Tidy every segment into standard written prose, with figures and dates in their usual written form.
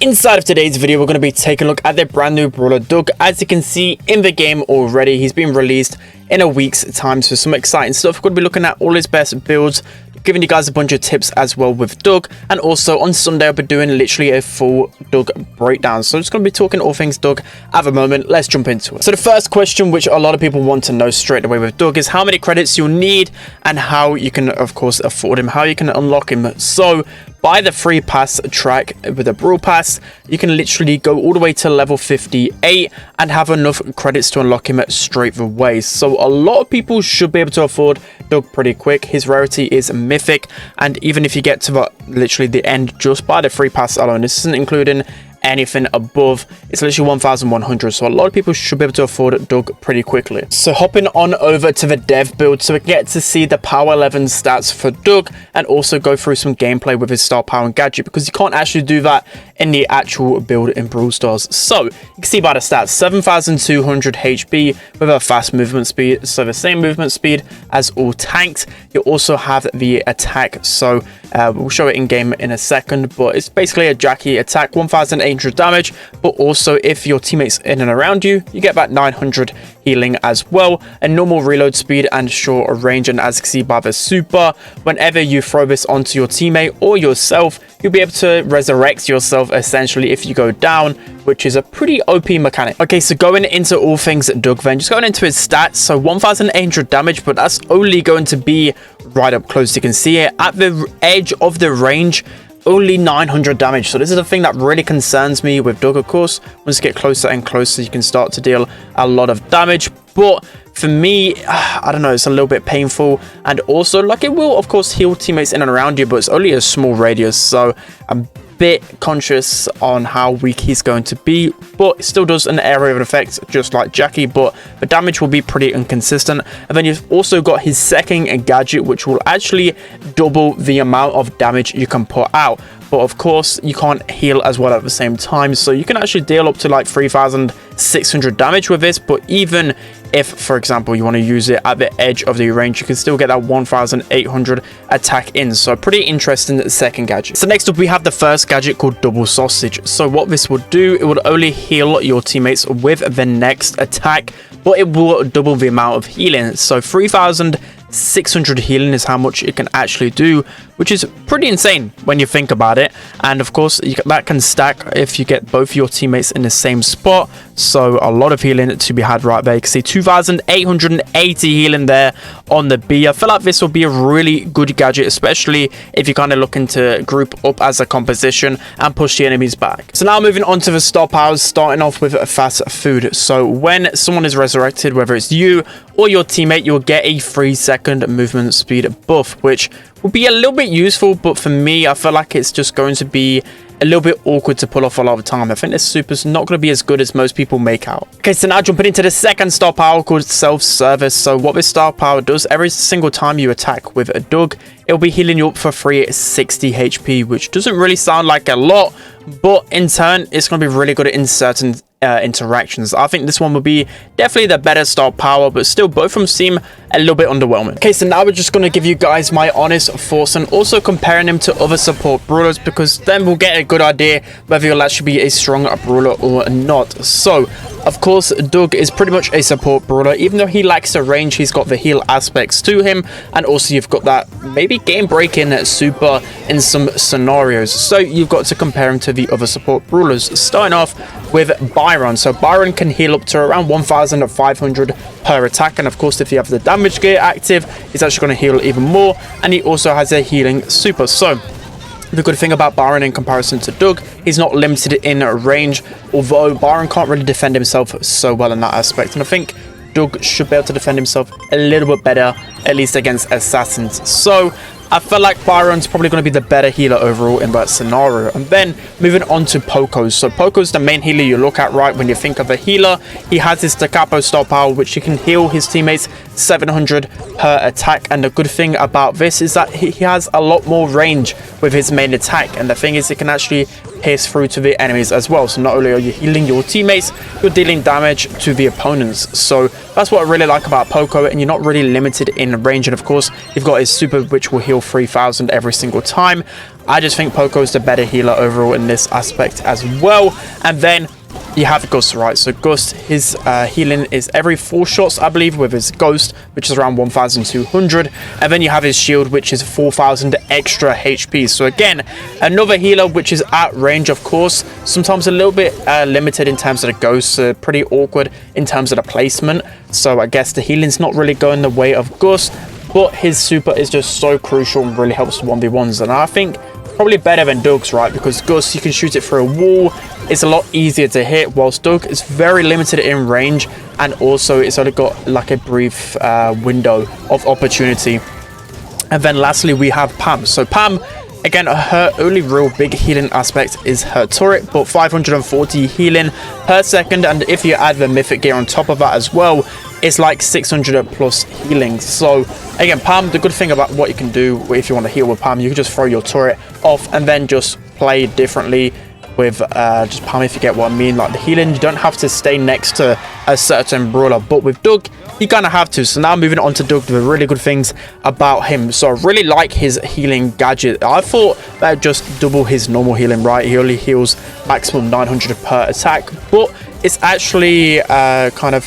Inside of today's video, we're going to be taking a look at the brand new brawler Doug. As you can see in the game already, he's been released in a week's time, so some exciting stuff. We're going to be looking at all his best builds, giving you guys a bunch of tips as well with Doug, and also on Sunday I'll be doing literally a full Doug breakdown. So I'm just going to be talking all things Doug at the moment. Let's jump into it. So the first question, which a lot of people want to know straight away with Doug, is how many credits you'll need and how you can of course afford him, how you can unlock him. So buy the free pass track with a Brawl pass, you can literally go all the way to level 58 and have enough credits to unlock him straight away. So a lot of people should be able to afford Doug pretty quick. His rarity is mythic, and even if you get to literally the end just by the free pass alone, this isn't including anything above, it's literally 1100. So a lot of people should be able to afford Doug pretty quickly. So hopping on over to the dev build, so we get to see the power 11 stats for Doug and also go through some gameplay with his star power and gadget, because you can't actually do that in the actual build in Brawl Stars. So you can see by the stats, 7200 HP with a fast movement speed, so the same movement speed as all tanks. You also have the attack, so we'll show it in game in a second, but it's basically a Jackie attack, 1800 damage, but also if your teammates in and around you, you get about 900 healing as well, a normal reload speed and short range. And as you can see by the super, whenever you throw this onto your teammate or yourself, you'll be able to resurrect yourself essentially if you go down, which is a pretty OP mechanic. Okay, so going into all things Doug then, just going into his stats, so 1800 damage, but that's only going to be right up close. You can see it at the edge of the range, only 900 damage. So this is the thing that really concerns me with Doug. Of course, once you get closer and closer, you can start to deal a lot of damage, but for me, I don't know, it's a little bit painful. And also, like, it will of course heal teammates in and around you, but it's only a small radius, so I'm bit conscious on how weak he's going to be, but it still does an area of effect just like Jackie, but the damage will be pretty inconsistent. And then you've also got his second gadget, which will actually double the amount of damage you can put out, but of course you can't heal as well at the same time, so you can actually deal up to like 3600 damage with this. But even if, for example, you want to use it at the edge of the range, you can still get that 1800 attack in. So pretty interesting second gadget. So next up we have the first gadget called Double Sausage. So what this would do, it would only heal your teammates with the next attack, but it will double the amount of healing. So 3600 healing is how much it can actually do, which is pretty insane when you think about it. And of course that can stack if you get both your teammates in the same spot, so a lot of healing to be had right there. You can see 2880 healing there on the B. I feel like this will be a really good gadget, especially if you're kind of looking to group up as a composition and push the enemies back. So now moving on to the star powers, starting off with fast food. So when someone is resurrected, whether it's you or your teammate, you'll get a 3-second movement speed buff, which will be a little bit useful, but for me, I feel like it's just going to be a little bit awkward to pull off a lot of the time. I think this super's not going to be as good as most people make out. Okay, so now jumping into the second star power called self-service. So what this star power does, every single time you attack with a Doug, it'll be healing you up for 360 HP, which doesn't really sound like a lot, but in turn, it's going to be really good in certain interactions. I think this one will be definitely the better star power, but still both of them seem a little bit underwhelming. Okay, so now we're just going to give you guys my honest thoughts and also comparing them to other support brawlers, because then we'll get a good idea whether you'll actually be a strong brawler or not. So of course Doug is pretty much a support brawler. Even though he lacks the range, he's got the heal aspects to him, and also you've got that maybe game breaking super in some scenarios. So you've got to compare him to the other support brawlers, starting off with Byron. So Byron can heal up to around 1500 per attack, and of course if you have the damage gear active, it's actually going to heal even more, and he also has a healing super. So the good thing about Byron in comparison to Doug, he's not limited in range, although Byron can't really defend himself so well in that aspect, and I think Doug should be able to defend himself a little bit better, at least against assassins. So I feel like Byron's probably going to be the better healer overall in that scenario. And then moving on to Poco. So Poco's the main healer you look at right when you think of a healer. He has his Da Capo star power, which he can heal his teammates 700 per attack. And the good thing about this is that he has a lot more range with his main attack. And the thing is, it can actually pierce through to the enemies as well. So not only are you healing your teammates, you're dealing damage to the opponents. So that's what I really like about Poco, and you're not really limited in range. And of course, you've got his super, which will heal 3000 every single time. I just think Poco is the better healer overall in this aspect as well. And then you have Gust, right? So Gust, his healing is every 4 shots, I believe, with his Ghost, which is around 1200. And then you have his shield, which is 4000 extra HP. So again, another healer which is at range, of course. Sometimes a little bit limited in terms of the Ghost, pretty awkward in terms of the placement. So I guess the healing's not really going the way of Gust, but his super is just so crucial and really helps 1v1s. And I think probably better than Doug's, right? Because Gust, you can shoot it through a wall. It's a lot easier to hit, whilst Doug is very limited in range, and also it's only got like a brief window of opportunity. And then lastly, we have Pam. So Pam, again, her only real big healing aspect is her turret, but 540 healing per second, and if you add the mythic gear on top of that as well, it's like 600 plus healing. So again, Pam, the good thing about what you can do if you want to heal with Pam, you can just throw your turret off and then just play differently with just Pam, if you get what I mean. Like the healing, you don't have to stay next to a certain brawler, but with Doug, you kind of have to. So now moving on to Doug, the really good things about him. So I really like his healing gadget. I thought that just double his normal healing, right? He only heals maximum 900 per attack, but it's actually kind of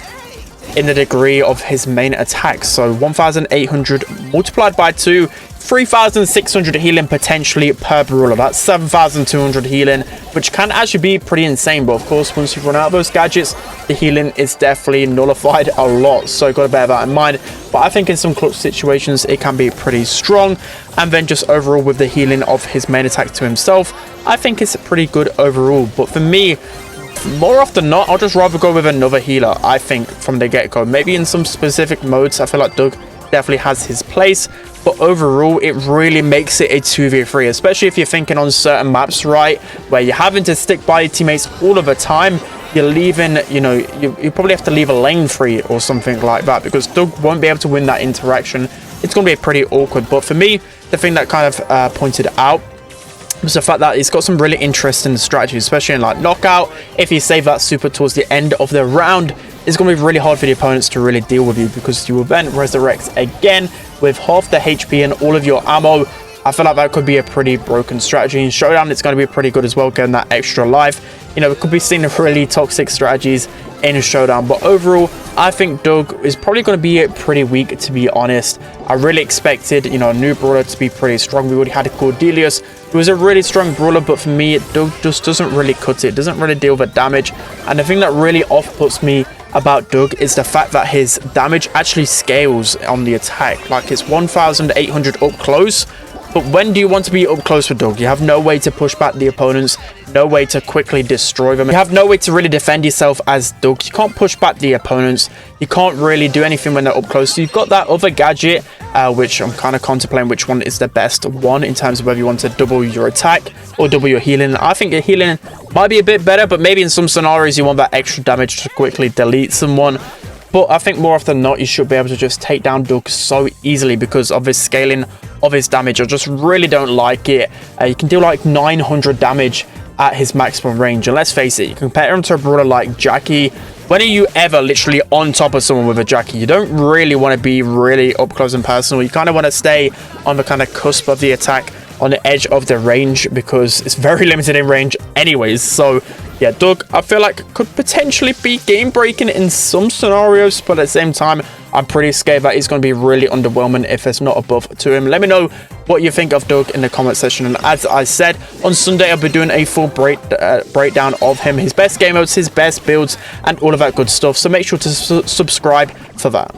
in the degree of his main attack. So 1800 multiplied by 2, 3600 healing potentially per brawler. That's 7200 healing, which can actually be pretty insane. But of course, once you run out of those gadgets, the healing is definitely nullified a lot. So got to bear that in mind. But I think in some clutch situations, it can be pretty strong. And then just overall with the healing of his main attack to himself, I think it's pretty good overall. But for me, more often than not, I'll just rather go with another healer, I think, from the get-go. Maybe in some specific modes, I feel like Doug definitely has his place, but overall, it really makes it a 2v3, especially if you're thinking on certain maps, right, where you're having to stick by your teammates all of the time. You're leaving, you know, you probably have to leave a lane free or something like that, because Doug won't be able to win that interaction. It's going to be pretty awkward. But for me, the thing that kind of pointed out was the fact that he's got some really interesting strategies, especially in like knockout. If you save that super towards the end of the round, it's going to be really hard for the opponents to really deal with you, because you will then resurrect again with half the HP and all of your ammo. I feel like that could be a pretty broken strategy. In Showdown, it's going to be pretty good as well, getting that extra life. You know, it could be seen really toxic strategies in Showdown. But overall, I think Doug is probably going to be pretty weak, to be honest. I really expected, you know, a new brawler to be pretty strong. We already had Cordelius, who was a really strong brawler, but for me, Doug just doesn't really cut it. Doesn't really deal with damage. And the thing that really off-puts me about Doug is the fact that his damage actually scales on the attack. Like, it's 1800 up close. But when do you want to be up close with Doug? You have no way to push back the opponents, no way to quickly destroy them. You have no way to really defend yourself as Doug. You can't push back the opponents. You can't really do anything when they're up close. So you've got that other gadget, which I'm kind of contemplating which one is the best one in terms of whether you want to double your attack or double your healing. I think your healing might be a bit better, but maybe in some scenarios you want that extra damage to quickly delete someone. But I think more often than not, you should be able to just take down Doug so easily because of his scaling of his damage. I just really don't like it. You can do like 900 damage at his maximum range. And let's face it, you compare him to a brawler like Jackie. When are you ever literally on top of someone with a Jackie? You don't really want to be really up close and personal. You kind of want to stay on the kind of cusp of the attack, on the edge of the range, because it's very limited in range anyways. So yeah, Doug, I feel like could potentially be game breaking in some scenarios, but at the same time, I'm pretty scared that he's going to be really underwhelming if it's not above to him. Let me know what you think of Doug in the comment section. And as I said, on Sunday, I'll be doing a full breakdown of him, his best game modes, his best builds, and all of that good stuff. So make sure to subscribe for that.